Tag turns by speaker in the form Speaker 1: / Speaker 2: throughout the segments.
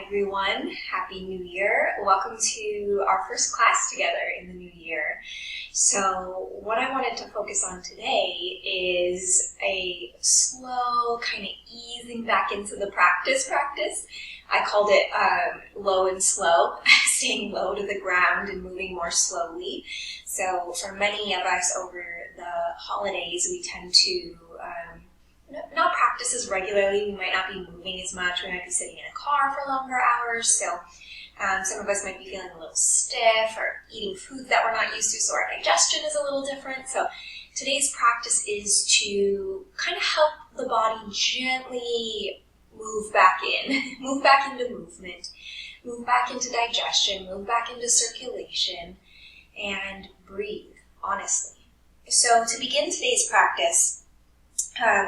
Speaker 1: everyone. Happy New Year. Welcome to our first class together in the new year. So what I wanted to focus on today is a slow kind of easing back into the practice. I called it low and slow, staying low to the ground and moving more slowly. So for many of us over the holidays, we tend to not practice as regularly. We might not be moving as much. We might be sitting in a car for longer hours. So some of us might be feeling a little stiff or eating foods that we're not used to. So our digestion is a little different. So today's practice is to kind of help the body gently move back in, move back into movement, move back into digestion, move back into circulation, and breathe, honestly. So to begin today's practice,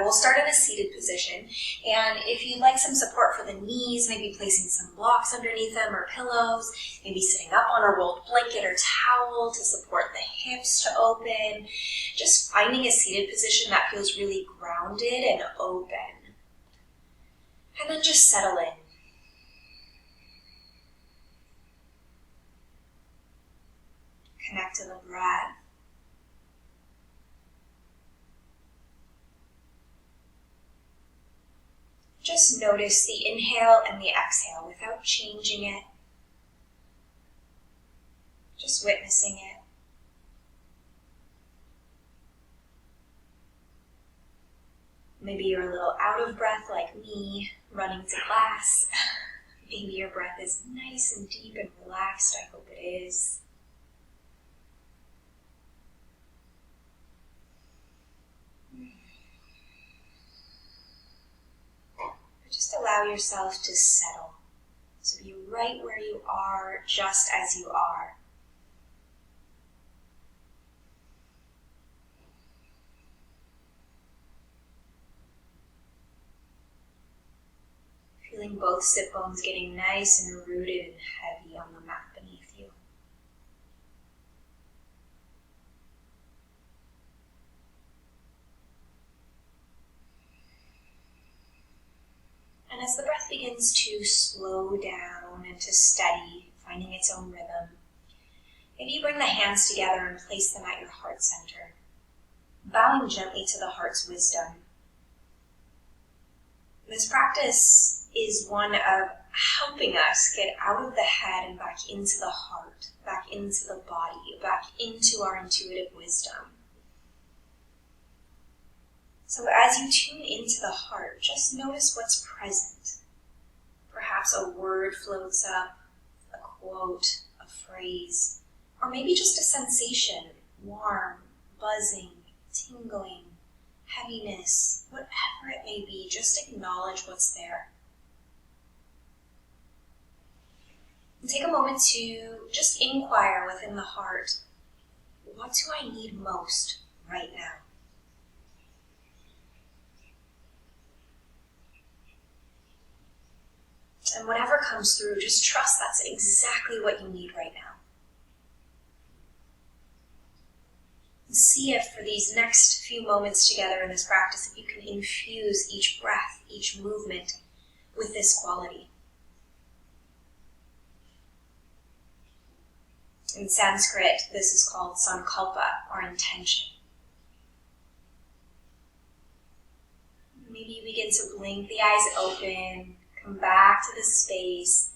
Speaker 1: we'll start in a seated position, and if you'd like some support for the knees, maybe placing some blocks underneath them or pillows, maybe sitting up on a rolled blanket or towel to support the hips to open, just finding a seated position that feels really grounded and open. And then just settle in. Connect to the breath. Just notice the inhale and the exhale without changing it. Just witnessing it. Maybe you're a little out of breath like me, running to class. Maybe your breath is nice and deep and relaxed. I hope it is. Just allow yourself to settle, to be right where you are, just as you are. Feeling both sit bones getting nice and rooted and heavy on the mat beneath you. And as the breath begins to slow down and to steady, finding its own rhythm, maybe you bring the hands together and place them at your heart center, bowing gently to the heart's wisdom. This practice is one of helping us get out of the head and back into the heart, back into the body, back into our intuitive wisdom. So as you tune into the heart, just notice what's present. Perhaps a word floats up, a quote, a phrase, or maybe just a sensation, warm, buzzing, tingling, heaviness, whatever it may be, just acknowledge what's there. And take a moment to just inquire within the heart, what do I need most right now? And whatever comes through, just trust that's exactly what you need right now. And see if for these next few moments together in this practice, if you can infuse each breath, each movement with this quality. In Sanskrit, this is called sankalpa, or intention. Maybe you begin to blink the eyes open, come back to the space,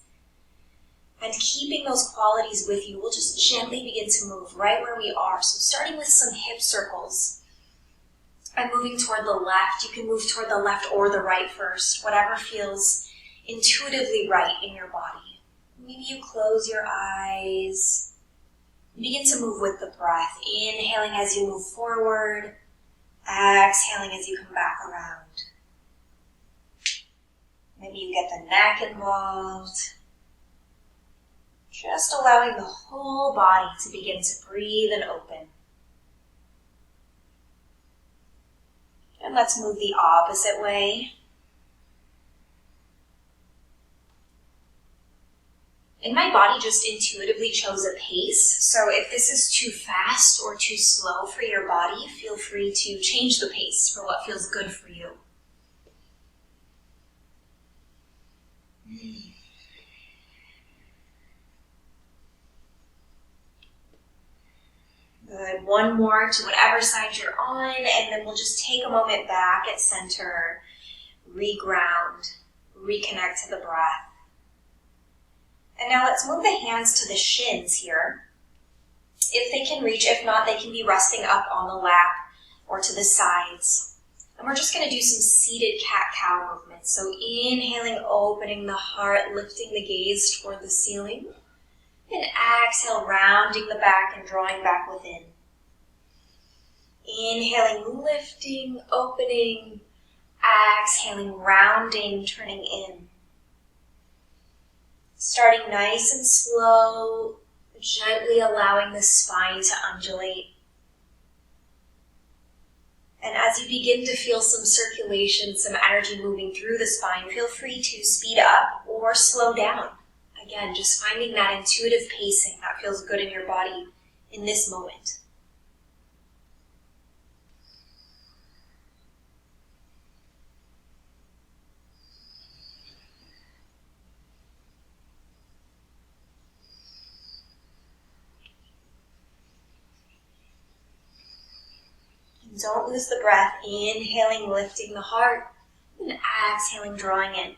Speaker 1: and keeping those qualities with you, we'll just gently begin to move right where we are. So starting with some hip circles and moving toward the left. You can move toward the left or the right first, whatever feels intuitively right in your body. Maybe you close your eyes, begin to move with the breath, inhaling as you move forward, exhaling as you come back around. Maybe you get the neck involved. Just allowing the whole body to begin to breathe and open. And let's move the opposite way. And my body just intuitively chose a pace. So if this is too fast or too slow for your body, feel free to change the pace for what feels good for you. one more to whatever side you're on, and then we'll just take a moment back at center, reground, reconnect to the breath. And now let's move the hands to the shins here. If they can reach, if not, they can be resting up on the lap or to the sides. And we're just going to do some seated cat-cow movements. So inhaling, opening the heart, lifting the gaze toward the ceiling. And exhale, rounding the back and drawing back within. Inhaling, lifting, opening. Exhaling, rounding, turning in. Starting nice and slow, gently allowing the spine to undulate. And as you begin to feel some circulation, some energy moving through the spine, feel free to speed up or slow down. Again, just finding that intuitive pacing that feels good in your body in this moment. Don't lose the breath. Inhaling, lifting the heart, and exhaling, drawing in.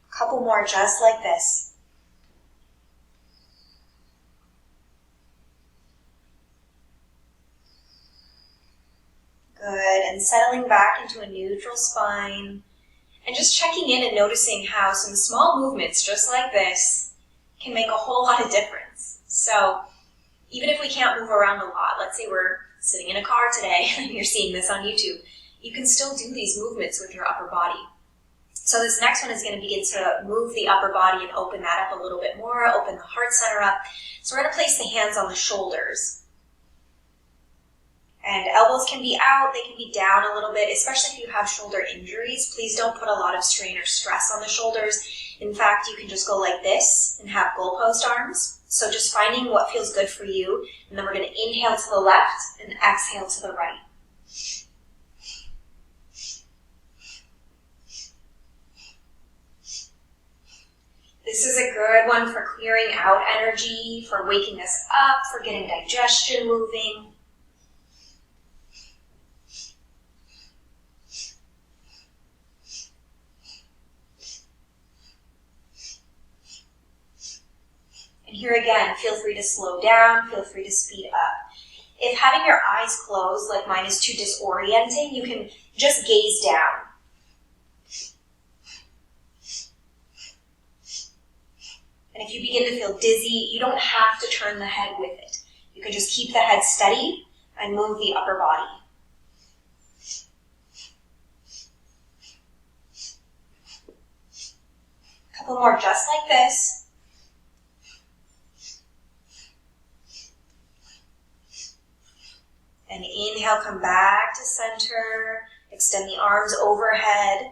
Speaker 1: A couple more just like this. Good, and settling back into a neutral spine, and just checking in and noticing how some small movements just like this can make a whole lot of difference. So, even if we can't move around a lot, let's say we're sitting in a car today and you're seeing this on YouTube, you can still do these movements with your upper body. So this next one is going to begin to move the upper body and open that up a little bit more, open the heart center up. So we're going to place the hands on the shoulders. And elbows can be out, they can be down a little bit, especially if you have shoulder injuries. Please don't put a lot of strain or stress on the shoulders. In fact, you can just go like this and have goalpost arms. So just finding what feels good for you. And then we're going to inhale to the left and exhale to the right. This is a good one for clearing out energy, for waking us up, for getting digestion moving. And here again, feel free to slow down, feel free to speed up. If having your eyes closed, like mine, is too disorienting, you can just gaze down. And if you begin to feel dizzy, you don't have to turn the head with it. You can just keep the head steady and move the upper body. A couple more just like this. And inhale, come back to center, extend the arms overhead,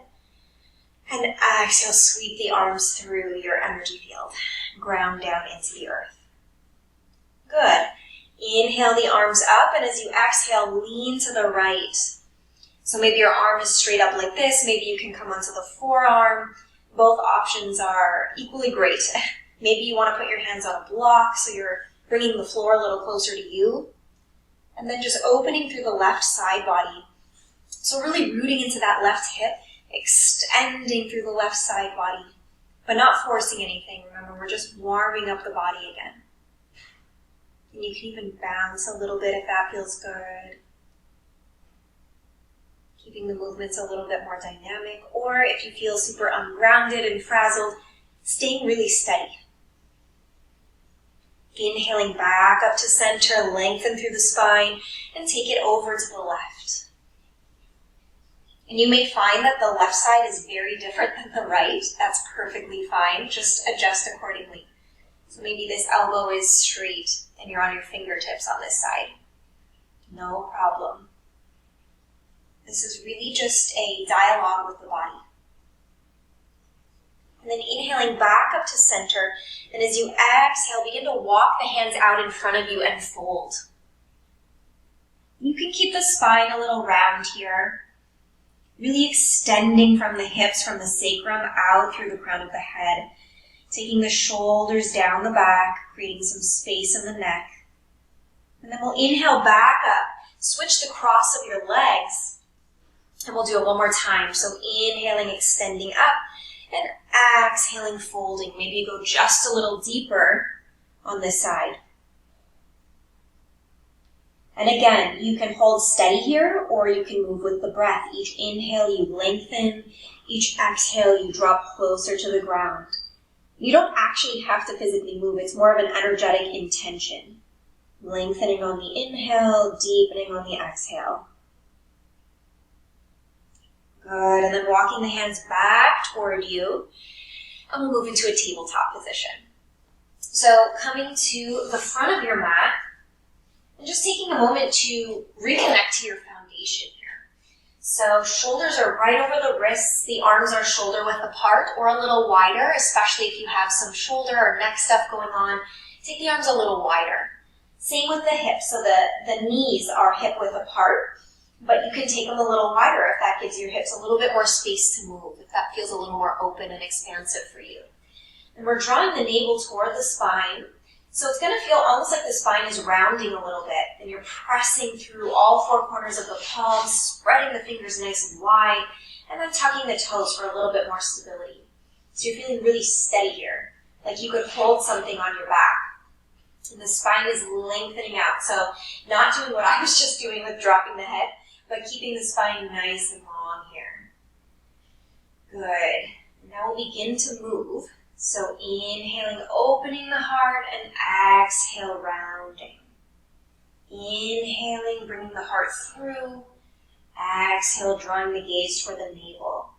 Speaker 1: and exhale, sweep the arms through your energy field, ground down into the earth. Good. Inhale the arms up, and as you exhale, lean to the right. So maybe your arm is straight up like this, maybe you can come onto the forearm. Both options are equally great. Maybe you want to put your hands on a block, so you're bringing the floor a little closer to you. And then just opening through the left side body. So really rooting into that left hip, extending through the left side body, but not forcing anything. Remember, we're just warming up the body again. And you can even bounce a little bit if that feels good. Keeping the movements a little bit more dynamic. Or if you feel super ungrounded and frazzled, staying really steady. Inhaling back up to center, lengthen through the spine, and take it over to the left. And you may find that the left side is very different than the right. That's perfectly fine. Just adjust accordingly. So maybe this elbow is straight and you're on your fingertips on this side. No problem. This is really just a dialogue with the body. And then inhaling back up to center. And as you exhale, begin to walk the hands out in front of you and fold. You can keep the spine a little round here. Really extending from the hips, from the sacrum, out through the crown of the head. Taking the shoulders down the back, creating some space in the neck. And then we'll inhale back up. Switch the cross of your legs. And we'll do it one more time. So inhaling, extending up, and exhaling, folding. Maybe you go just a little deeper on this side. And again, you can hold steady here, or you can move with the breath. Each inhale, you lengthen. Each exhale, you drop closer to the ground. You don't actually have to physically move. It's more of an energetic intention. Lengthening on the inhale, deepening on the exhale. Good, and then walking the hands back toward you, and we'll move into a tabletop position. So coming to the front of your mat, and just taking a moment to reconnect to your foundation here. So shoulders are right over the wrists, the arms are shoulder width apart or a little wider, especially if you have some shoulder or neck stuff going on. Take the arms a little wider. Same with the hips, so the knees are hip width apart, but you can take them a little wider if that gives your hips a little bit more space to move, if that feels a little more open and expansive for you. And we're drawing the navel toward the spine, so it's going to feel almost like the spine is rounding a little bit, and you're pressing through all four corners of the palms, spreading the fingers nice and wide, and then tucking the toes for a little bit more stability. So you're feeling really steady here, like you could hold something on your back. And the spine is lengthening out, so not doing what I was just doing with dropping the head, but keeping the spine nice and long here. Good. Now we'll begin to move. So inhaling, opening the heart, and exhale, rounding. Inhaling, bringing the heart through. Exhale, drawing the gaze toward the navel.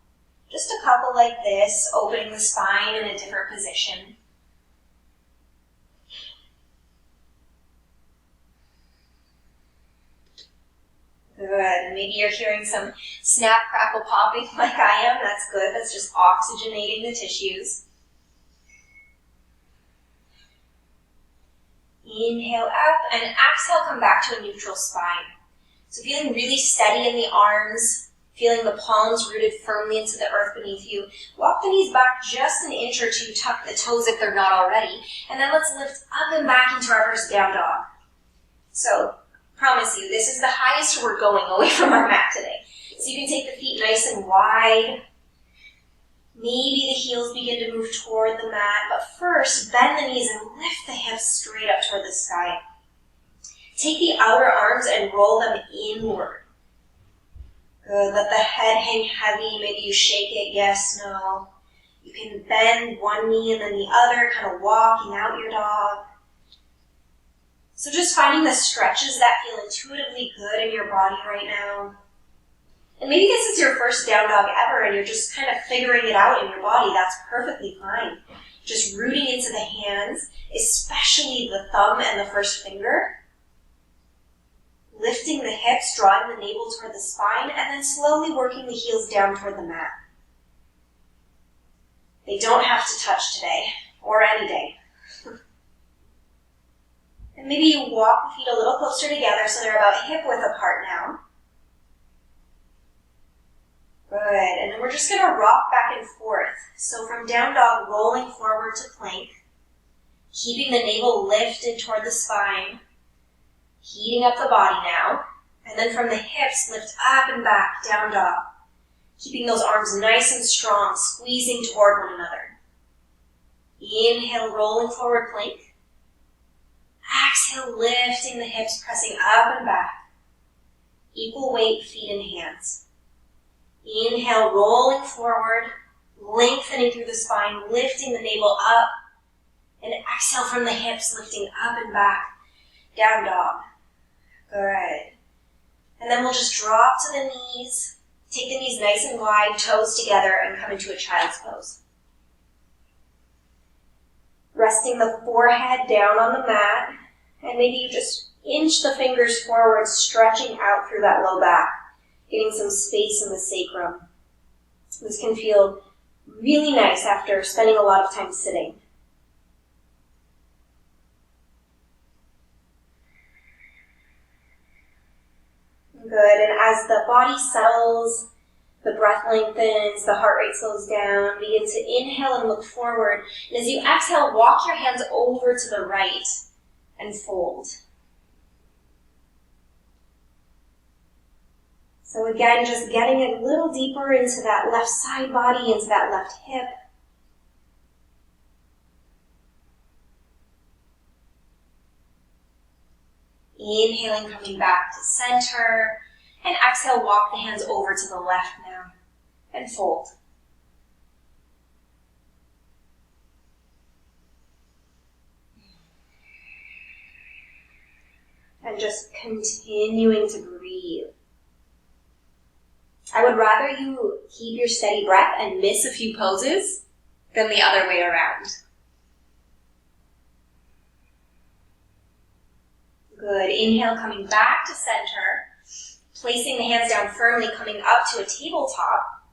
Speaker 1: Just a couple like this, opening the spine in a different position. Good, and maybe you're hearing some snap, crackle, popping like I am. That's good, that's just oxygenating the tissues. Inhale up, and exhale, come back to a neutral spine. So feeling really steady in the arms, feeling the palms rooted firmly into the earth beneath you. Walk the knees back just an inch or two, tuck the toes if they're not already, and then let's lift up and back into our first down dog. So, promise you, this is the highest we're going away from our mat today. So you can take the feet nice and wide. Maybe the heels begin to move toward the mat, but first, bend the knees and lift the hips straight up toward the sky. Take the outer arms and roll them inward. Good, let the head hang heavy. Maybe you shake it, yes, no. You can bend one knee and then the other, kind of walking out your dog. So just finding the stretches that feel intuitively good in your body right now. And maybe this is your first down dog ever and you're just kind of figuring it out in your body. That's perfectly fine. Just rooting into the hands, especially the thumb and the first finger. Lifting the hips, drawing the navel toward the spine, and then slowly working the heels down toward the mat. They don't have to touch today, or any day. And maybe you walk the feet a little closer together so they're about hip width apart now. Good, and then we're just going to rock back and forth. So from down dog, rolling forward to plank, keeping the navel lifted toward the spine, heating up the body now, and then from the hips, lift up and back, down dog, keeping those arms nice and strong, squeezing toward one another. Inhale, rolling forward plank. Exhale, lifting the hips, pressing up and back. Equal weight, feet and hands. Inhale, rolling forward, lengthening through the spine, lifting the navel up. And exhale from the hips, lifting up and back, down dog. Good. And then we'll just drop to the knees, take the knees nice and wide, toes together, and come into a child's pose. Resting the forehead down on the mat, and maybe you just inch the fingers forward, stretching out through that low back, getting some space in the sacrum. This can feel really nice after spending a lot of time sitting. Good, and as the body settles, The breath lengthens, the heart rate slows down. Begin to inhale and look forward. And as you exhale, walk your hands over to the right and fold. So again, just getting a little deeper into that left side body, into that left hip. Inhaling, coming back to center. And exhale, walk the hands over to the left now. And fold. And just continuing to breathe. I would rather you keep your steady breath and miss a few poses than the other way around. Good. Inhale, coming back to center. Placing the hands down firmly, coming up to a tabletop.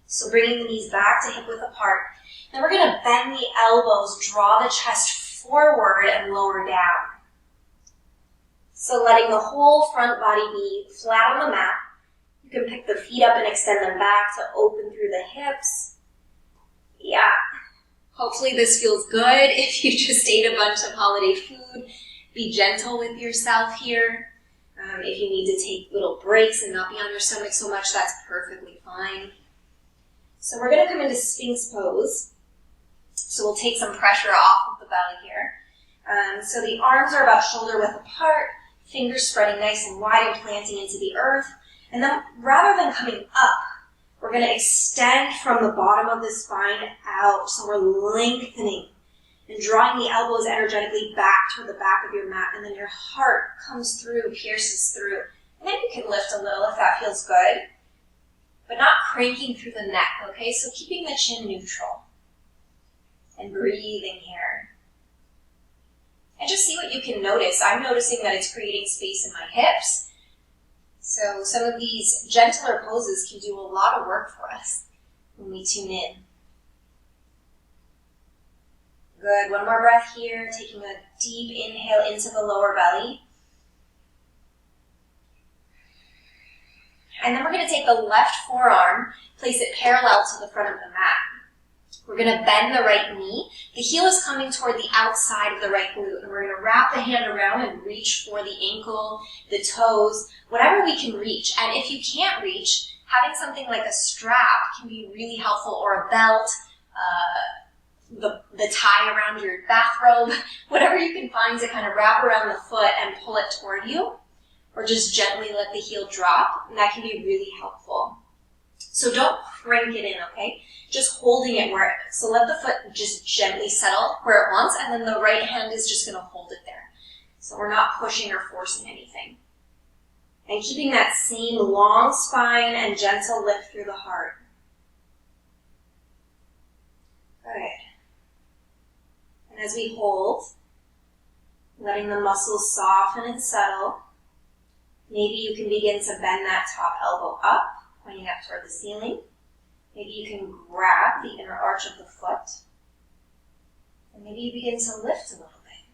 Speaker 1: So bringing the knees back to hip width apart. Then we're going to bend the elbows, draw the chest forward and lower down. So letting the whole front body be flat on the mat. You can pick the feet up and extend them back to open through the hips. Yeah. Hopefully this feels good. If you just ate a bunch of holiday food, be gentle with yourself here. If you need to take little breaks and not be on your stomach so much, that's perfectly fine. So we're going to come into Sphinx pose. So we'll take some pressure off of the belly here. So the arms are about shoulder width apart, fingers spreading nice and wide and planting into the earth. And then rather than coming up, we're going to extend from the bottom of the spine out. So we're lengthening and drawing the elbows energetically back toward the back of your mat. And then your heart comes through, pierces through. And then you can lift a little if that feels good, but not cranking through the neck, okay? So keeping the chin neutral and breathing here. And just see what you can notice. I'm noticing that it's creating space in my hips. So some of these gentler poses can do a lot of work for us when we tune in. Good. One more breath here, taking a deep inhale into the lower belly. And then we're going to take the left forearm, place it parallel to the front of the mat. We're going to bend the right knee. The heel is coming toward the outside of the right glute. And we're going to wrap the hand around and reach for the ankle, the toes, whatever we can reach. And if you can't reach, having something like a strap can be really helpful, or a belt, the tie around your bathrobe, whatever you can find to kind of wrap around the foot and pull it toward you, or just gently let the heel drop, and that can be really helpful. So don't crank it in, okay? Just holding it where, so let the foot just gently settle where it wants, and then the right hand is just going to hold it there. So we're not pushing or forcing anything. And keeping that same long spine and gentle lift through the heart. Good. And as we hold, letting the muscles soften and settle, maybe you can begin to bend that top elbow up, pointing up toward the ceiling. Maybe you can grab the inner arch of the foot. And maybe you begin to lift a little bit.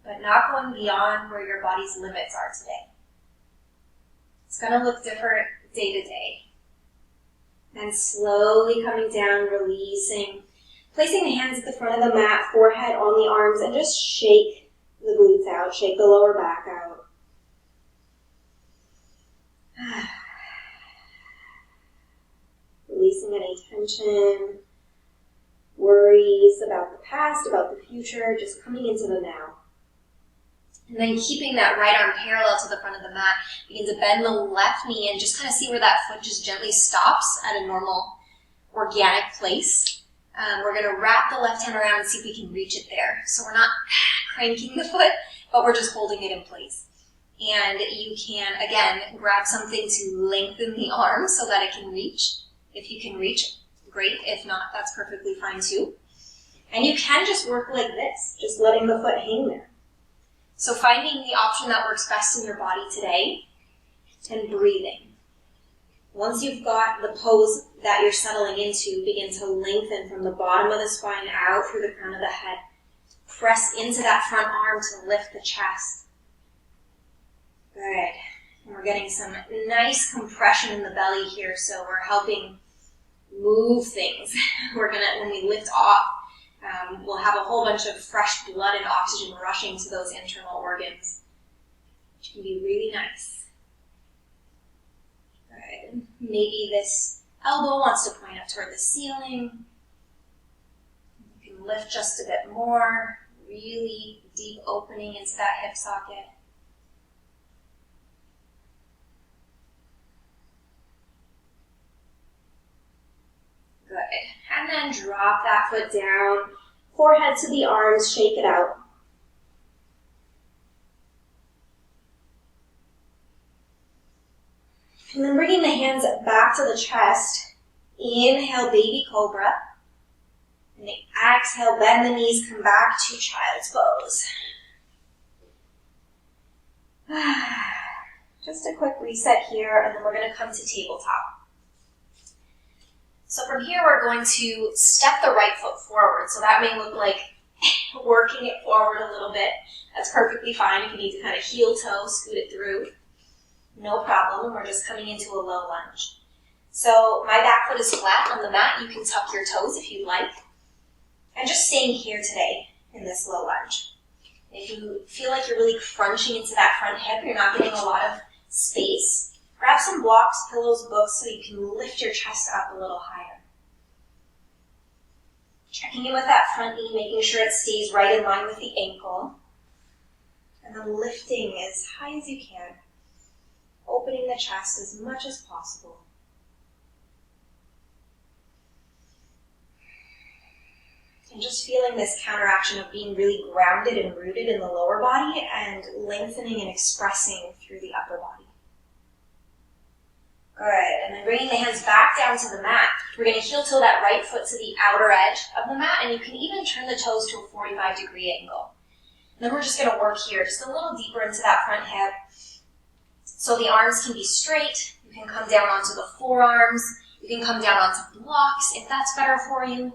Speaker 1: But not going beyond where your body's limits are today. It's going to look different day to day. And slowly coming down, releasing. Placing the hands at the front of the mat, forehead on the arms, and just shake the glutes out, shake the lower back out. Releasing any tension, worries about the past, about the future, just coming into the now. And then keeping that right arm parallel to the front of the mat, begin to bend the left knee and just kind of see where that foot just gently stops at a normal, organic place. We're going to wrap the left hand around and see if we can reach it there. So we're not cranking the foot, but we're just holding it in place. And you can, again, grab something to lengthen the arm so that it can reach. If you can reach, great. If not, that's perfectly fine too. And you can just work like this, just letting the foot hang there. So finding the option that works best in your body today and breathing. Once you've got the pose that you're settling into, begin to lengthen from the bottom of the spine out through the crown of the head Press into that front arm to lift the chest. Good. And we're getting some nice compression in the belly here, so we're helping move things. When we lift off, we'll have a whole bunch of fresh blood and oxygen rushing to those internal organs, which can be really nice. Good. Maybe this elbow wants to point up toward the ceiling. You can lift just a bit more, really deep opening into that hip socket. Good. And then drop that foot down, forehead to the arms, shake it out. And then bringing the hands back to the chest, inhale, baby cobra. And exhale, bend the knees, come back to child's pose. Just a quick reset here, and then we're going to come to tabletop. So from here, we're going to step the right foot forward. So that may look like working it forward a little bit. That's perfectly fine if you need to kind of heel toe, scoot it through. No problem. We're just coming into a low lunge. So my back foot is flat on the mat. You can tuck your toes if you'd like. And just staying here today in this low lunge. If you feel like you're really crunching into that front hip, you're not getting a lot of space, grab some blocks, pillows, books so you can lift your chest up a little higher. Checking in with that front knee, making sure it stays right in line with the ankle. And then lifting as high as you can, opening the chest as much as possible. And just feeling this counteraction of being really grounded and rooted in the lower body and lengthening and expressing through the upper body. Good. And then bringing the hands back down to the mat. We're going to heel toe that right foot to the outer edge of the mat, and you can even turn the toes to a 45-degree angle. And then we're just going to work here just a little deeper into that front hip. So the arms can be straight. You can come down onto the forearms. You can come down onto blocks if that's better for you.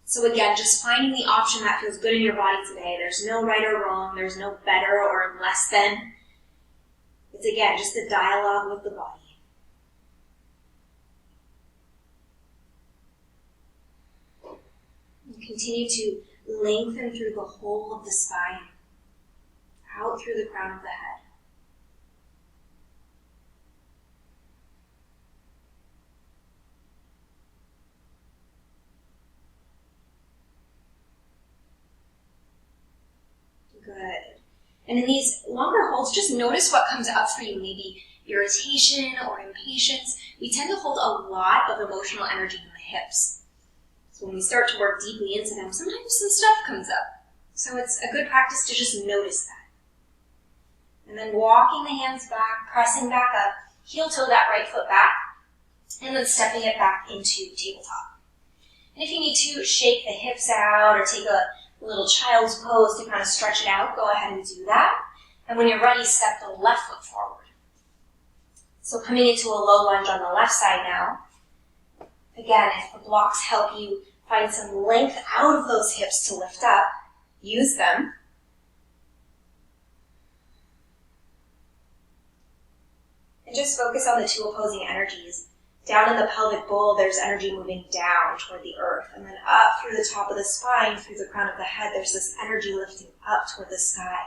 Speaker 1: So again, just finding the option that feels good in your body today. There's no right or wrong. There's no better or less than. It's again, just a dialogue with the body. And continue to lengthen through the whole of the spine, out through the crown of the head. Good. And in these longer holds, just notice what comes up for you, maybe irritation or impatience. We tend to hold a lot of emotional energy in the hips. So when we start to work deeply into them, sometimes some stuff comes up. So it's a good practice to just notice that. And then walking the hands back, pressing back up, heel toe that right foot back, and then stepping it back into tabletop. And if you need to shake the hips out or take a little child's pose to kind of stretch it out, go ahead and do that. And when you're ready, step the left foot forward. So coming into a low lunge on the left side now. Again, if the blocks help you find some length out of those hips to lift up, use them. And just focus on the two opposing energies. Down in the pelvic bowl, there's energy moving down toward the earth. And then up through the top of the spine, through the crown of the head, there's this energy lifting up toward the sky.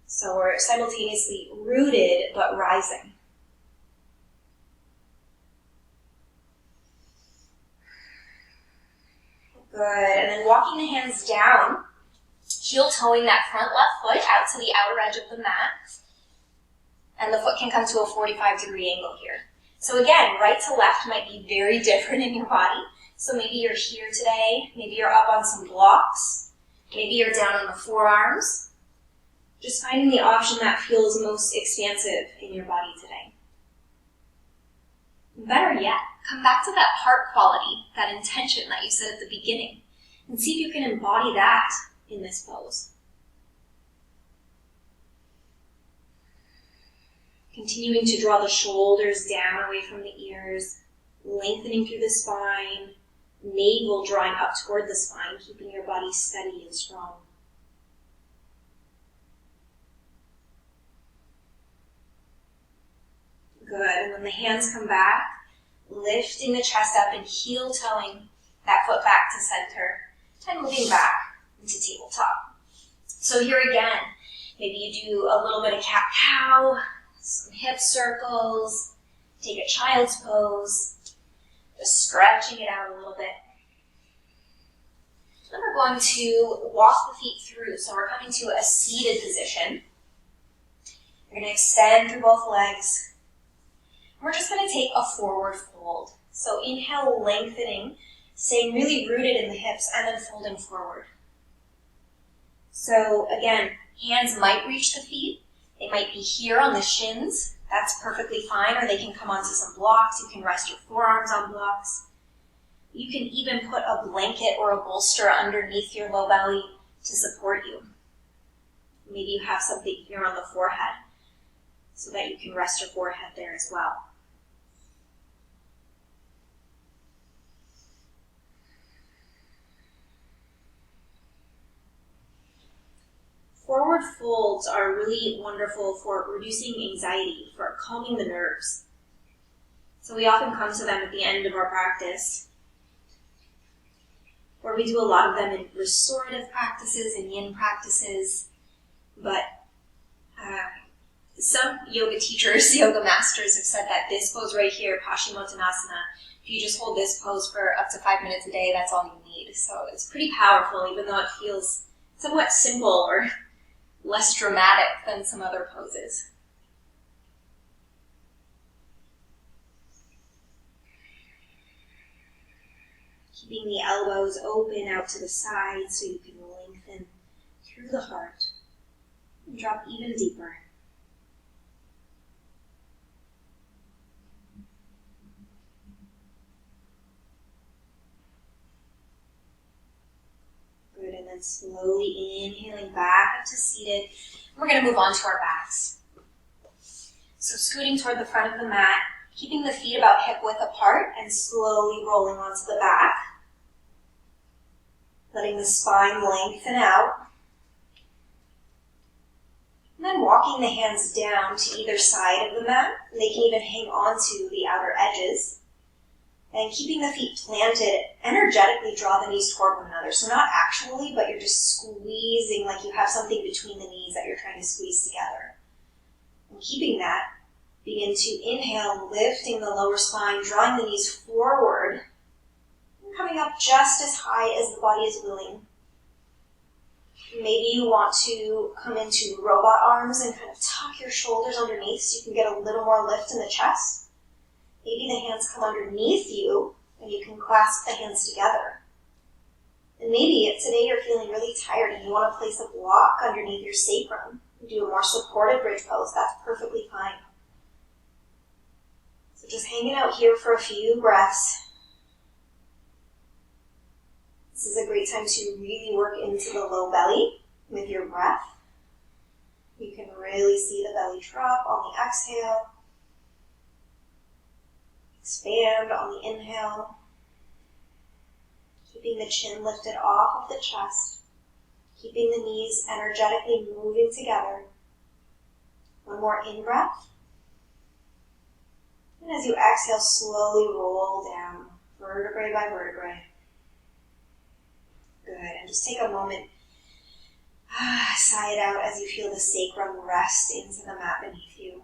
Speaker 1: So we're simultaneously rooted but rising. Good. And then walking the hands down, heel toeing that front left foot out to the outer edge of the mat. And the foot can come to a 45-degree angle here. So again, right to left might be very different in your body. So maybe you're here today, maybe you're up on some blocks, maybe you're down on the forearms. Just finding the option that feels most expansive in your body today. Better yet, come back to that heart quality, that intention that you said at the beginning, and see if you can embody that in this pose. Continuing to draw the shoulders down away from the ears, lengthening through the spine, navel drawing up toward the spine, keeping your body steady and strong. Good, and then the hands come back, lifting the chest up and heel-toeing that foot back to center, and moving back into tabletop. So here again, maybe you do a little bit of cat-cow, some hip circles, take a child's pose, just stretching it out a little bit. Then we're going to walk the feet through. So we're coming to a seated position. You're going to extend through both legs. We're just going to take a forward fold. So inhale, lengthening, staying really rooted in the hips, and then folding forward. So again, hands might reach the feet. They might be here on the shins. That's perfectly fine, or they can come onto some blocks. You can rest your forearms on blocks. You can even put a blanket or a bolster underneath your low belly to support you. Maybe you have something here on the forehead so that you can rest your forehead there as well. Forward folds are really wonderful for reducing anxiety, for calming the nerves. So we often come to them at the end of our practice, where we do a lot of them in restorative practices and yin practices, but some yoga teachers, yoga masters have said that this pose right here, Paschimottanasana, if you just hold this pose for up to 5 minutes a day, that's all you need. So it's pretty powerful, even though it feels somewhat simple or less dramatic than some other poses. Keeping the elbows open out to the side so you can lengthen through the heart and drop even deeper. Good, and then slowly inhaling back up to seated. We're going to move on to our backs. So scooting toward the front of the mat, keeping the feet about hip width apart and slowly rolling onto the back. Letting the spine lengthen out. And then walking the hands down to either side of the mat. They can even hang onto the outer edges. And keeping the feet planted, energetically draw the knees toward one another. So not actually, but you're just squeezing like you have something between the knees that you're trying to squeeze together. And keeping that, begin to inhale, lifting the lower spine, drawing the knees forward, and coming up just as high as the body is willing. Maybe you want to come into robot arms and kind of tuck your shoulders underneath so you can get a little more lift in the chest. Maybe the hands come underneath you and you can clasp the hands together. And maybe today you're feeling really tired and you want to place a block underneath your sacrum. Do a more supported bridge pose. That's perfectly fine. So just hanging out here for a few breaths. This is a great time to really work into the low belly with your breath. You can really see the belly drop on the exhale. Expand on the inhale. Keeping the chin lifted off of the chest. Keeping the knees energetically moving together. One more in-breath. And as you exhale, slowly roll down, vertebrae by vertebrae. Good, and just take a moment, sigh it out as you feel the sacrum rest into the mat beneath you.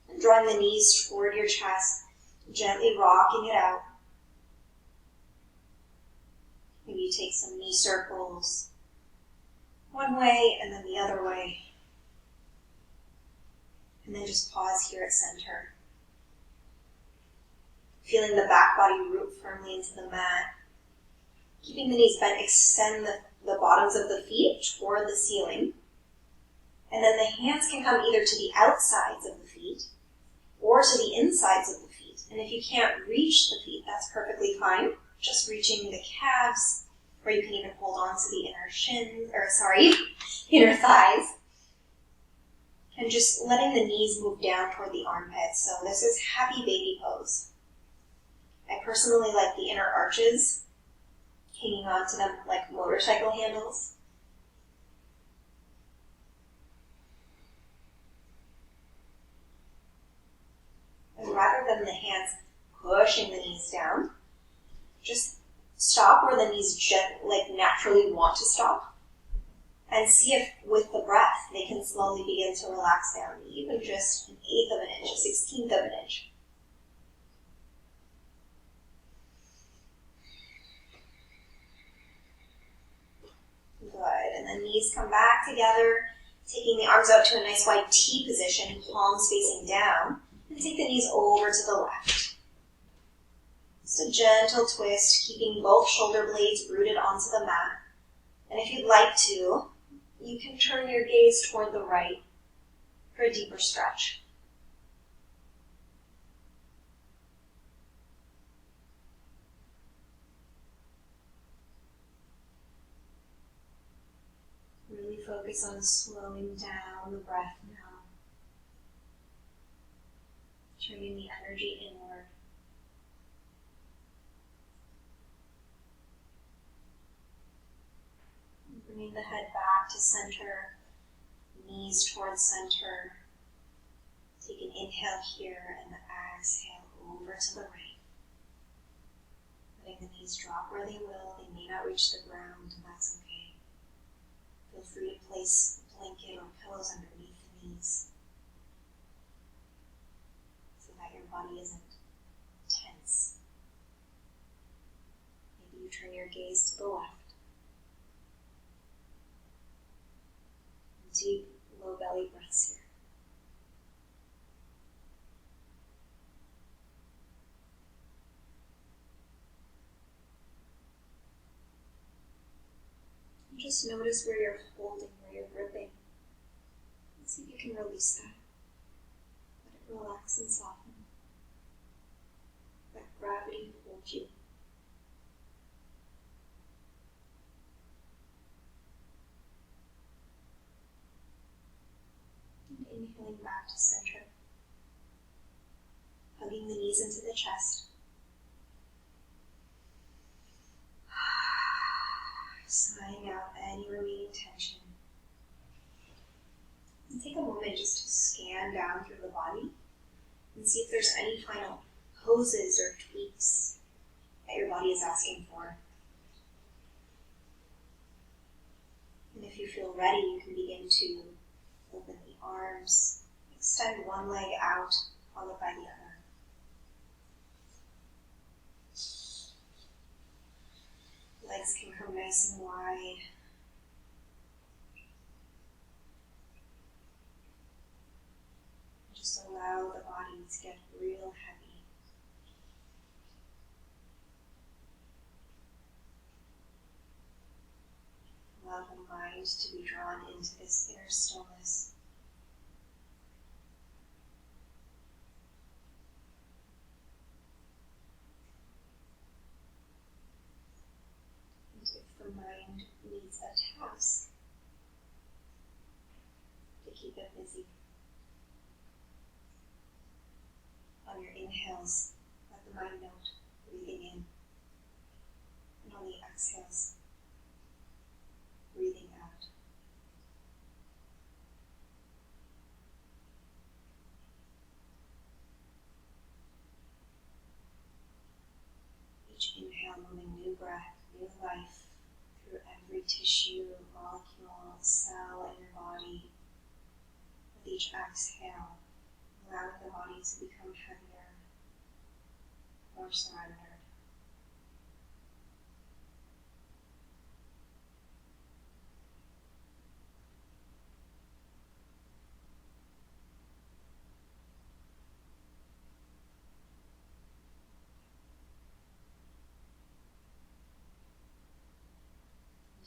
Speaker 1: And drawing the knees toward your chest, gently rocking it out. Maybe you take some knee circles, one way and then the other way. And then just pause here at center. Feeling the back body root firmly into the mat. Keeping the knees bent, extend the bottoms of the feet toward the ceiling. And then the hands can come either to the outsides of the feet or to the insides of the feet. And if you can't reach the feet, that's perfectly fine. Just reaching the calves, or you can even hold on to the inner thighs. And just letting the knees move down toward the armpits. So this is happy baby pose. I personally like the inner arches, hanging onto them like motorcycle handles. And rather than the hands pushing the knees down, just stop where the knees naturally want to stop. And see if, with the breath, they can slowly begin to relax down, even just an eighth of an inch, a 16th of an inch. Good. And then knees come back together, taking the arms out to a nice wide T position, palms facing down, and take the knees over to the left. Just a gentle twist, keeping both shoulder blades rooted onto the mat. And if you'd like to, you can turn your gaze toward the right for a deeper stretch. Really focus on slowing down the breath now. Turning the energy inward. Bringing the head back to center, knees towards center. Take an inhale here and the exhale over to the right. Letting the knees drop where they will. They may not reach the ground, and that's okay. Feel free to place a blanket or pillows underneath the knees so that your body isn't tense. Maybe you turn your gaze to the left. Deep, low belly breaths here. And just notice where you're holding, where you're gripping. And see if you can release that. Let it relax and soften. Let gravity hold you. Inhaling back to center, hugging the knees into the chest. Sighing out any remaining tension. And take a moment just to scan down through the body and see if there's any final poses or tweaks that your body is asking for. And if you feel ready, you can begin to open the arms, extend one leg out, followed by the other. Legs can come nice and wide. Just allow the body to get real heavy. Allow the mind to be drawn into this inner stillness. And if the mind needs a task, to keep it busy. On your inhales, let the mind note breathing in. And on the exhales, breathing out. Each inhale moving new breath, new life through every tissue, molecule, cell in your body. With each exhale, allowing the body to become heavier, more surrendered.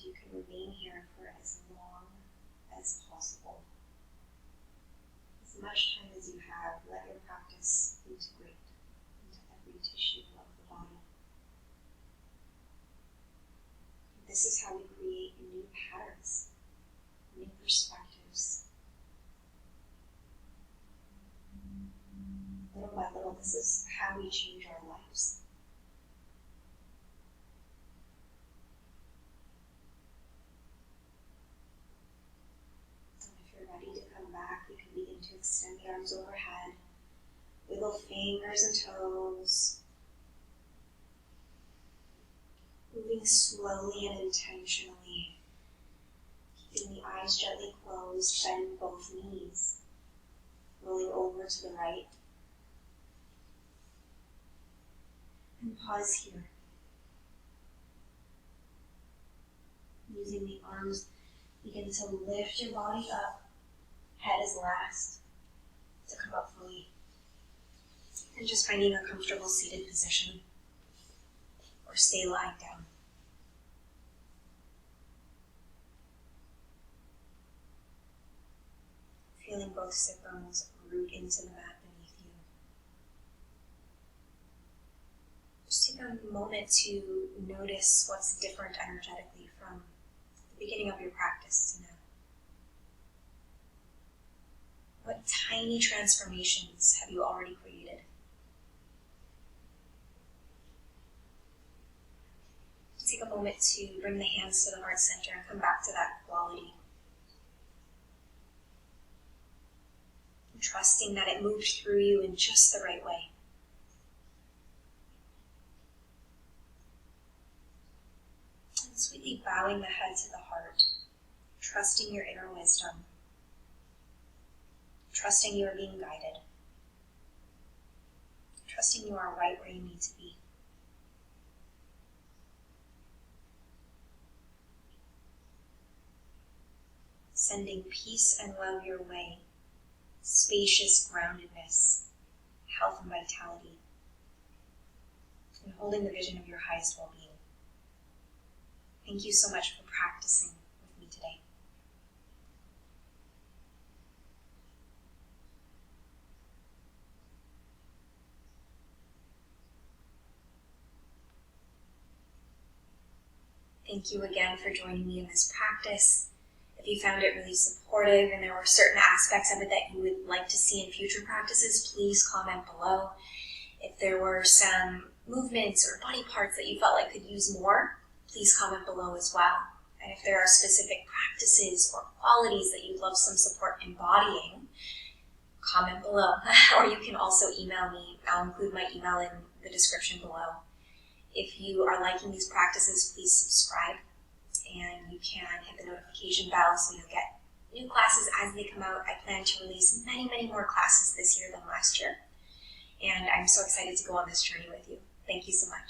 Speaker 1: You can remain here for as long as possible. As much time as you have, let your practice integrate into every tissue of the body. This is how we create new patterns, new perspectives. Little by little, this is how we change our lives. begin to extend the arms overhead. Wiggle fingers and toes. Moving slowly and intentionally. Keeping the eyes gently closed, bend both knees. Rolling over to the right. And pause here. Using the arms, begin to lift your body up. Head is last to come up fully. And just finding a comfortable seated position. Or stay lying down. Feeling both sit bones root into the mat beneath you. Just take a moment to notice what's different energetically from the beginning of your practice to now. What tiny transformations have you already created? Take a moment to bring the hands to the heart center and come back to that quality. Trusting that it moved through you in just the right way. And sweetly bowing the head to the heart, trusting your inner wisdom, trusting you are being guided, trusting you are right where you need to be. Sending peace and love your way, spacious groundedness, health and vitality, and holding the vision of your highest well-being. Thank you so much for practicing with me today. Thank you again for joining me in this practice. If you found it really supportive and there were certain aspects of it that you would like to see in future practices, please comment below. If there were some movements or body parts that you felt like could use more, please comment below as well. And if there are specific practices or qualities that you'd love some support embodying, comment below. Or you can also email me. I'll include my email in the description below. If you are liking these practices, please subscribe. And you can hit the notification bell so you'll get new classes as they come out. I plan to release many, many more classes this year than last year. And I'm so excited to go on this journey with you. Thank you so much.